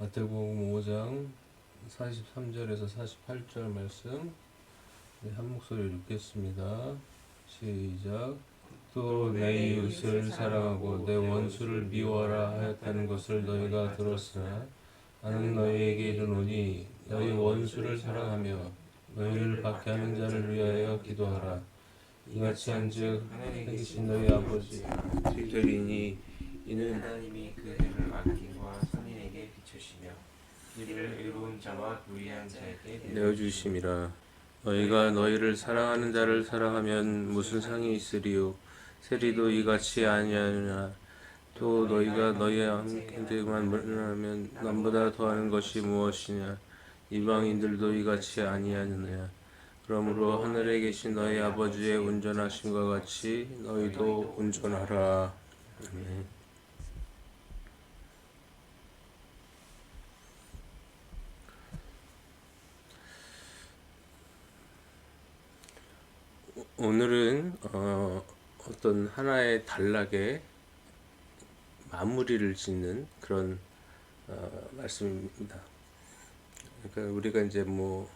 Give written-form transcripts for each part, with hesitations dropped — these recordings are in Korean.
마태복음 5장 43절에서 48절 말씀 한 목소리로 읽겠습니다. 시작. 또 내 이웃을 사랑하고 내 원수를 미워하라 하였다는 것을 너희가 들었으나 나는 너희에게 이르노니 너희 원수를 사랑하며 너희를 박해하는 자를 위하여 기도하라. 이같이 한즉 하늘에 계신 너희 아버지 되리니 이는 하나님이 그 해를 악인과 선인에게 비추시며 길을 의로운 자와 무리한 자에게 내어주심이라. 너희가 너희를 사랑하는 자를 사랑하면 무슨 상이 있으리요? 세리도 이같이 아니하느냐? 또 너희가 너희 형제만 물으면 남보다 더하는 것이 무엇이냐? 이방인들도 이같이 아니하느냐? 그러므로 하늘에 계신 너희 아버지의 온전하심과 같이 너희도 온전하라. 아멘. 오늘은 어떤 하나의 단락에 마무리를 짓는 그런 말씀입니다. 그러니까 우리가 이제 뭐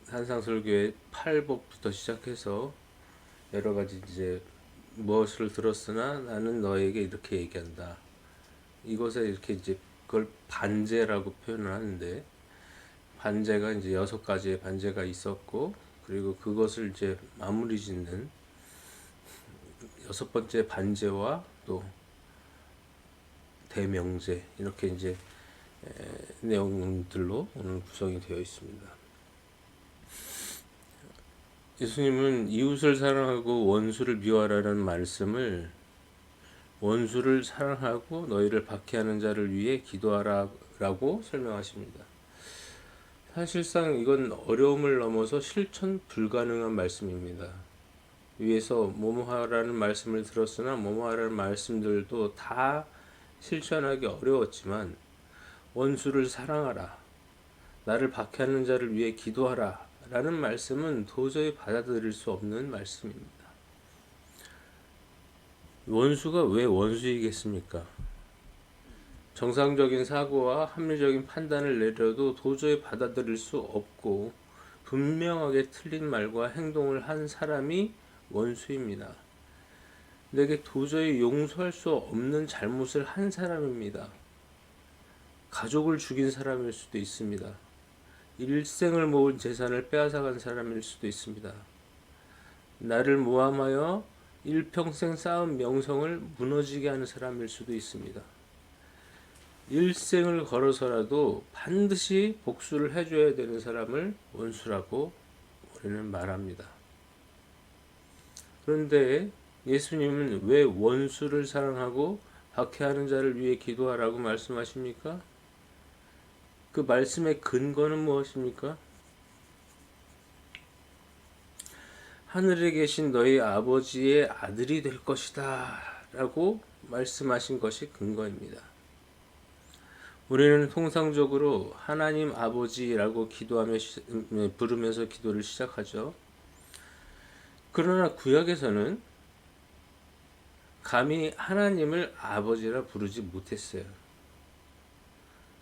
산상설교의 8법부터 시작해서 여러 가지 이제 무엇을 들었으나 나는 너에게 이렇게 얘기한다. 이것에 이렇게 이제 그걸 반제라고 표현을 하는데, 반제가 이제 6가지의 반제가 있었고, 그리고 그것을 이제 마무리 짓는 6번째 반제와 또 대명제, 이렇게 이제 내용들로 오늘 구성이 되어 있습니다. 예수님은 이웃을 사랑하고 원수를 미워하라는 말씀을 원수를 사랑하고 너희를 박해하는 자를 위해 기도하라라고 설명하십니다. 사실상 이건 어려움을 넘어서 실천 불가능한 말씀입니다. 위에서 뭐뭐하라는 말씀을 들었으나 뭐뭐하라는 말씀들도 다 실천하기 어려웠지만 원수를 사랑하라, 나를 박해하는 자를 위해 기도하라 라는 말씀은 도저히 받아들일 수 없는 말씀입니다. 원수가 왜 원수이겠습니까? 정상적인 사고와 합리적인 판단을 내려도 도저히 받아들일 수 없고 분명하게 틀린 말과 행동을 한 사람이 원수입니다. 내게 도저히 용서할 수 없는 잘못을 한 사람입니다. 가족을 죽인 사람일 수도 있습니다. 일생을 모은 재산을 빼앗아간 사람일 수도 있습니다. 나를 모함하여 일평생 쌓은 명성을 무너지게 하는 사람일 수도 있습니다. 일생을 걸어서라도 반드시 복수를 해줘야 되는 사람을 원수라고 우리는 말합니다. 그런데 예수님은 왜 원수를 사랑하고 박해하는 자를 위해 기도하라고 말씀하십니까? 그 말씀의 근거는 무엇입니까? 하늘에 계신 너희 아버지의 아들이 될 것이다 라고 말씀하신 것이 근거입니다. 우리는 통상적으로 하나님 아버지라고 부르면서 기도를 시작하죠. 그러나 구약에서는 감히 하나님을 아버지라 부르지 못했어요.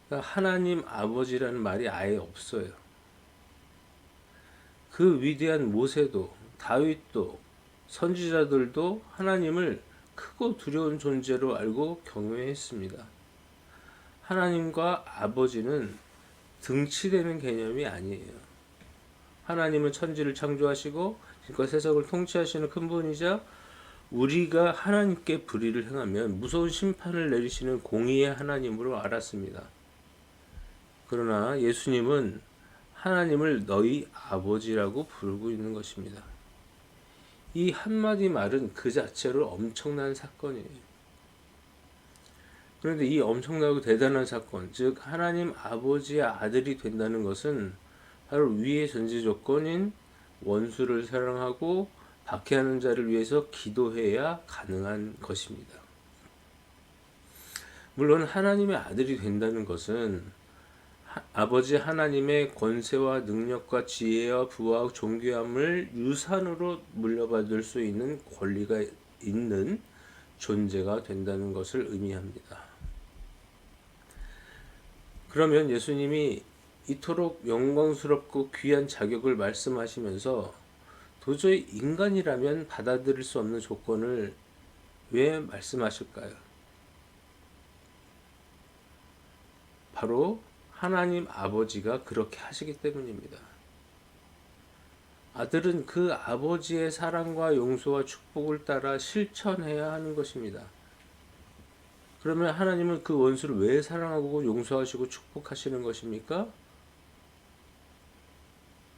그러니까 하나님 아버지라는 말이 아예 없어요. 그 위대한 모세도 다윗도 선지자들도 하나님을 크고 두려운 존재로 알고 경외했습니다. 하나님과 아버지는 등치되는 개념이 아니에요. 하나님은 천지를 창조하시고 지금껏 세상을 통치하시는 큰 분이자 우리가 하나님께 불의를 행하면 무서운 심판을 내리시는 공의의 하나님으로 알았습니다. 그러나 예수님은 하나님을 너희 아버지라고 부르고 있는 것입니다. 이 한마디 말은 그 자체로 엄청난 사건이에요. 그런데 이 엄청나고 대단한 사건, 즉 하나님 아버지의 아들이 된다는 것은 바로 위의 전제 조건인 원수를 사랑하고 박해하는 자를 위해서 기도해야 가능한 것입니다. 물론 하나님의 아들이 된다는 것은 아버지 하나님의 권세와 능력과 지혜와 부와 존귀함을 유산으로 물려받을 수 있는 권리가 있는 존재가 된다는 것을 의미합니다. 그러면 예수님이 이토록 영광스럽고 귀한 자격을 말씀하시면서 도저히 인간이라면 받아들일 수 없는 조건을 왜 말씀하실까요? 바로 하나님 아버지가 그렇게 하시기 때문입니다. 아들은 그 아버지의 사랑과 용서와 축복을 따라 실천해야 하는 것입니다. 그러면 하나님은 그 원수를 왜 사랑하고 용서하시고 축복하시는 것입니까?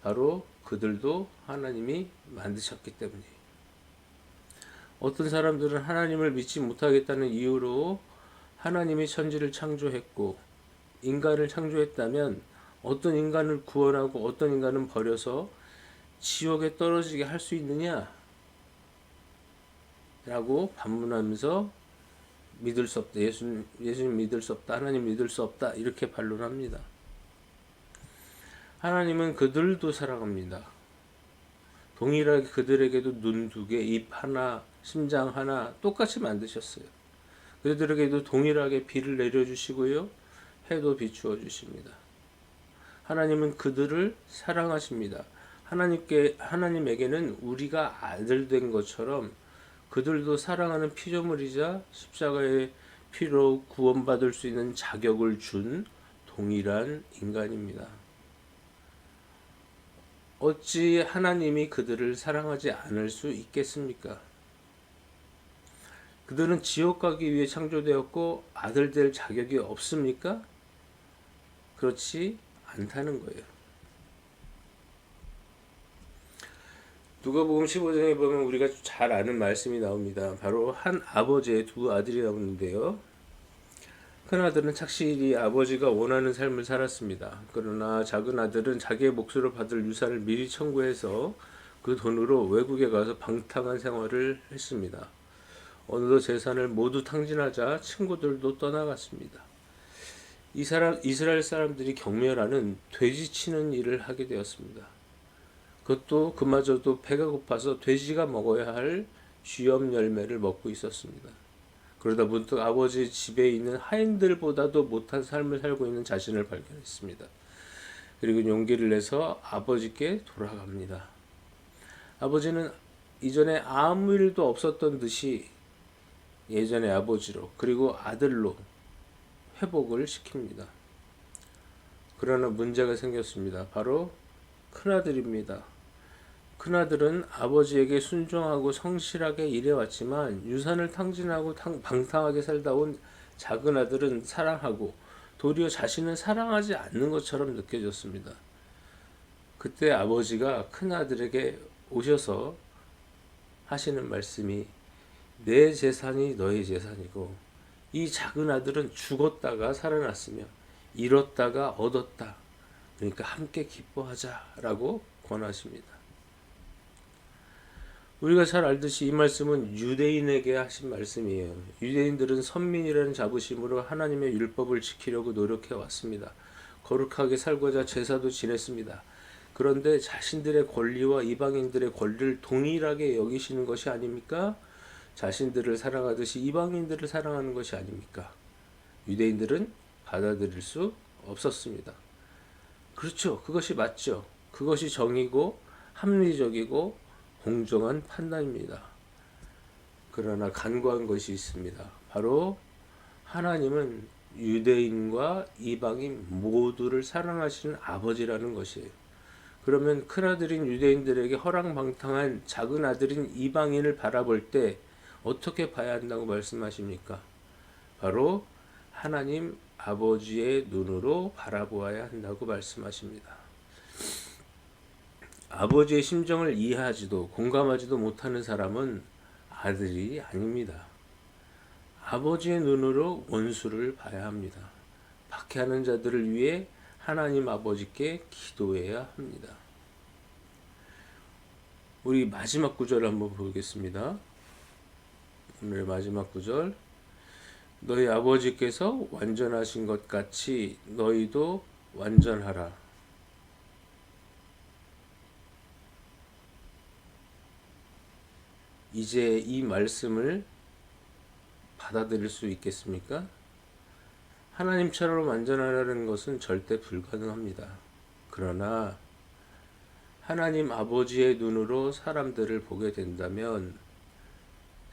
바로 그들도 하나님이 만드셨기 때문이에요. 어떤 사람들은 하나님을 믿지 못하겠다는 이유로 하나님이 천지를 창조했고 인간을 창조했다면 어떤 인간을 구원하고 어떤 인간은 버려서 지옥에 떨어지게 할 수 있느냐? 라고 반문하면서 믿을 수 없다. 예수님 믿을 수 없다. 하나님 믿을 수 없다. 이렇게 반론합니다. 하나님은 그들도 사랑합니다. 동일하게 그들에게도 눈 두 개, 입 하나, 심장 하나 똑같이 만드셨어요. 그들에게도 동일하게 비를 내려주시고요. 해도 비추어 주십니다. 하나님은 그들을 사랑하십니다. 하나님에게는 우리가 아들 된 것처럼 그들도 사랑하는 피조물이자 십자가의 피로 구원받을 수 있는 자격을 준 동일한 인간입니다. 어찌 하나님이 그들을 사랑하지 않을 수 있겠습니까? 그들은 지옥 가기 위해 창조되었고 아들 될 자격이 없습니까? 그렇지 않다는 거예요. 누가복음 15장에 보면 우리가 잘 아는 말씀이 나옵니다. 바로 한 아버지의 두 아들이 나오는데요. 큰 아들은 착실히 아버지가 원하는 삶을 살았습니다. 그러나 작은 아들은 자기의 몫으로 받을 유산을 미리 청구해서 그 돈으로 외국에 가서 방탕한 생활을 했습니다. 어느덧 재산을 모두 탕진하자 친구들도 떠나갔습니다. 이스라엘 사람들이 경멸하는 돼지 치는 일을 하게 되었습니다. 그것도 그마저도 배가 고파서 돼지가 먹어야 할 쥐염 열매를 먹고 있었습니다. 그러다 문득 아버지 집에 있는 하인들보다도 못한 삶을 살고 있는 자신을 발견했습니다. 그리고 용기를 내서 아버지께 돌아갑니다. 아버지는 이전에 아무 일도 없었던 듯이 예전의 아버지로 그리고 아들로 회복을 시킵니다. 그러나 문제가 생겼습니다. 바로 큰아들입니다. 큰아들은 아버지에게 순종하고 성실하게 일해왔지만 유산을 탕진하고 방탕하게 살다 온 작은아들은 사랑하고 도리어 자신은 사랑하지 않는 것처럼 느껴졌습니다. 그때 아버지가 큰아들에게 오셔서 하시는 말씀이 내 재산이 너의 재산이고 이 작은아들은 죽었다가 살아났으며 잃었다가 얻었다. 그러니까 함께 기뻐하자라고 권하십니다. 우리가 잘 알듯이 이 말씀은 유대인에게 하신 말씀이에요. 유대인들은 선민이라는 자부심으로 하나님의 율법을 지키려고 노력해 왔습니다. 거룩하게 살고자 제사도 지냈습니다. 그런데 자신들의 권리와 이방인들의 권리를 동일하게 여기시는 것이 아닙니까? 자신들을 사랑하듯이 이방인들을 사랑하는 것이 아닙니까? 유대인들은 받아들일 수 없었습니다. 그렇죠. 그것이 맞죠. 그것이 정의고 합리적이고 공정한 판단입니다. 그러나 간과한 것이 있습니다. 바로 하나님은 유대인과 이방인 모두를 사랑하시는 아버지라는 것이에요. 그러면 큰아들인 유대인들에게 허랑방탕한 작은아들인 이방인을 바라볼 때 어떻게 봐야 한다고 말씀하십니까? 바로 하나님 아버지의 눈으로 바라보아야 한다고 말씀하십니다. 아버지의 심정을 이해하지도 공감하지도 못하는 사람은 아들이 아닙니다. 아버지의 눈으로 원수를 봐야 합니다. 박해하는 자들을 위해 하나님 아버지께 기도해야 합니다. 우리 마지막 구절을 한번 보겠습니다. 오늘 마지막 구절. 너희 아버지께서 완전하신 것 같이 너희도 완전하라. 이제 이 말씀을 받아들일 수 있겠습니까? 하나님처럼 완전하라는 것은 절대 불가능합니다. 그러나 하나님 아버지의 눈으로 사람들을 보게 된다면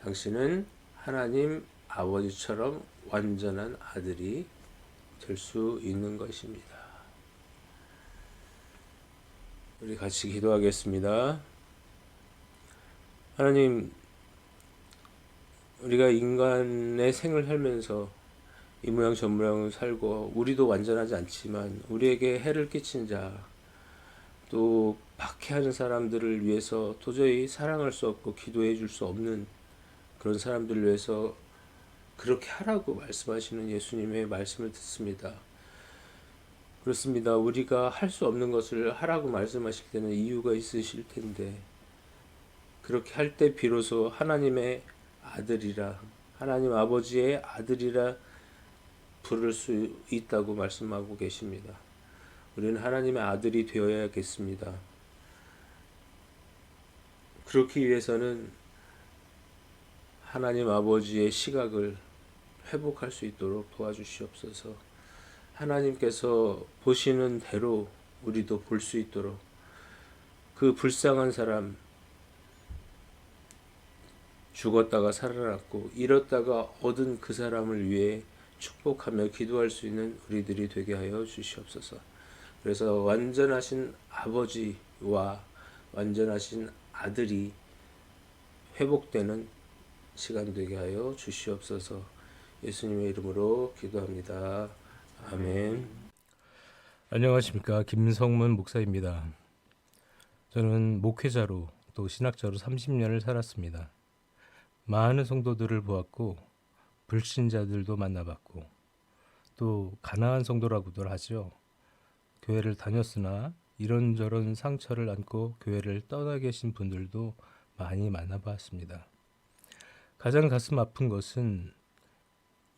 당신은 하나님 아버지처럼 완전한 아들이 될 수 있는 것입니다. 우리 같이 기도하겠습니다. 하나님, 우리가 인간의 생을 살면서 이 모양 저 모양 살고 우리도 완전하지 않지만 우리에게 해를 끼친 자, 또 박해하는 사람들을 위해서 도저히 사랑할 수 없고 기도해 줄 수 없는 그런 사람들을 위해서 그렇게 하라고 말씀하시는 예수님의 말씀을 듣습니다. 그렇습니다. 우리가 할 수 없는 것을 하라고 말씀하실 때는 이유가 있으실 텐데 그렇게 할 때 비로소 하나님의 아들이라, 하나님 아버지의 아들이라 부를 수 있다고 말씀하고 계십니다. 우리는 하나님의 아들이 되어야겠습니다. 그렇기 위해서는 하나님 아버지의 시각을 회복할 수 있도록 도와주시옵소서. 하나님께서 보시는 대로 우리도 볼 수 있도록 그 불쌍한 사람, 죽었다가 살아났고 잃었다가 얻은 그 사람을 위해 축복하며 기도할 수 있는 우리들이 되게 하여 주시옵소서. 그래서 완전하신 아버지와 완전하신 아들이 회복되는 시간 되게 하여 주시옵소서. 예수님의 이름으로 기도합니다. 아멘. 안녕하십니까, 김성문 목사입니다. 저는 목회자로 또 신학자로 30년을 살았습니다. 많은 성도들을 보았고 불신자들도 만나봤고 또 가난한 성도라고들 하죠. 교회를 다녔으나 이런저런 상처를 안고 교회를 떠나 계신 분들도 많이 만나봤습니다. 가장 가슴 아픈 것은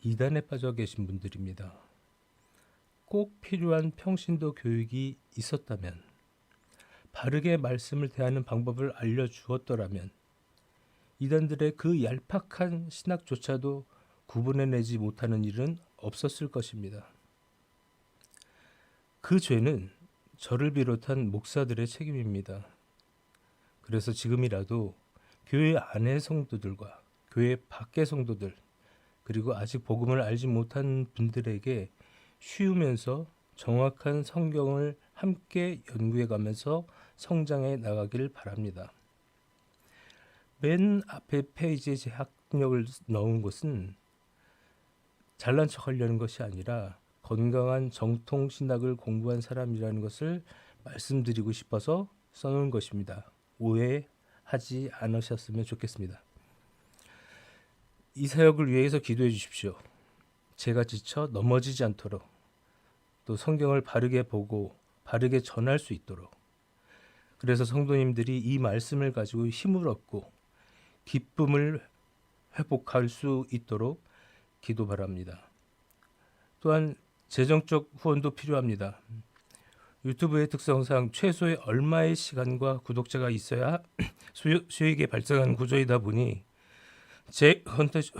이단에 빠져 계신 분들입니다. 꼭 필요한 평신도 교육이 있었다면, 바르게 말씀을 대하는 방법을 알려주었더라면 이단들의 그 얄팍한 신학조차도 구분해내지 못하는 일은 없었을 것입니다. 그 죄는 저를 비롯한 목사들의 책임입니다. 그래서 지금이라도 교회 안의 성도들과 교회 밖의 성도들, 그리고 아직 복음을 알지 못한 분들에게 쉬우면서 정확한 성경을 함께 연구해 가면서 성장해 나가길 바랍니다. 맨 앞에 페이지에 제 학력을 넣은 것은 잘난 척 하려는 것이 아니라 건강한 정통 신학을 공부한 사람이라는 것을 말씀드리고 싶어서 써놓은 것입니다. 오해하지 않으셨으면 좋겠습니다. 이 사역을 위해서 기도해 주십시오. 제가 지쳐 넘어지지 않도록, 또 성경을 바르게 보고 바르게 전할 수 있도록, 그래서 성도님들이 이 말씀을 가지고 힘을 얻고 기쁨을 회복할 수 있도록 기도 바랍니다. 또한 재정적 후원도 필요합니다. 유튜브의 특성상 최소의 얼마의 시간과 구독자가 있어야 수익이 발생하는 구조이다 보니 제 컨텐츠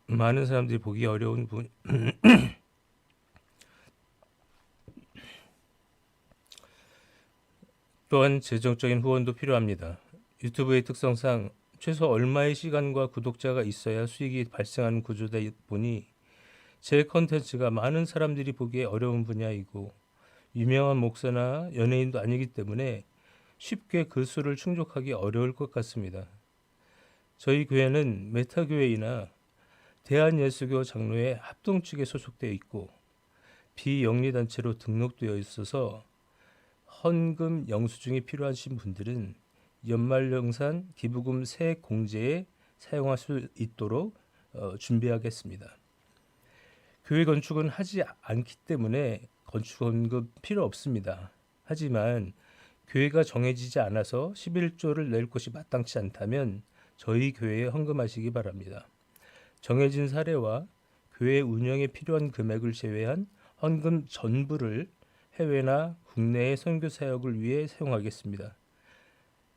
많은 사람들이 보기 어려운 분 또한 재정적인 후원도 필요합니다. 유튜브의 특성상 최소 얼마의 시간과 구독자가 있어야 수익이 발생하는 구조다 보니 제 컨텐츠가 많은 사람들이 보기에 어려운 분야이고 유명한 목사나 연예인도 아니기 때문에 쉽게 그 수를 충족하기 어려울 것 같습니다. 저희 교회는 메타교회이나 대한예수교 장로회 합동측에 소속되어 있고 비영리단체로 등록되어 있어서 헌금 영수증이 필요하신 분들은 연말정산 기부금 세액 공제에 사용할 수 있도록 준비하겠습니다. 교회 건축은 하지 않기 때문에 건축헌금 필요 없습니다. 하지만 교회가 정해지지 않아서 11조를 낼 곳이 마땅치 않다면 저희 교회에 헌금하시기 바랍니다. 정해진 사례와 교회 운영에 필요한 금액을 제외한 헌금 전부를 해외나 국내의 선교 사역을 위해 사용하겠습니다.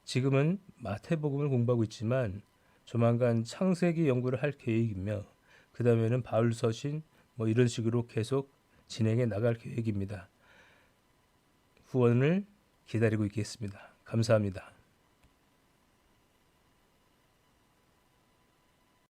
지금은 마태복음을 공부하고 있지만 조만간 창세기 연구를 할 계획이며 그 다음에는 바울서신 이런 식으로 계속 진행해 나갈 계획입니다. 후원을 기다리고 있겠습니다. 감사합니다.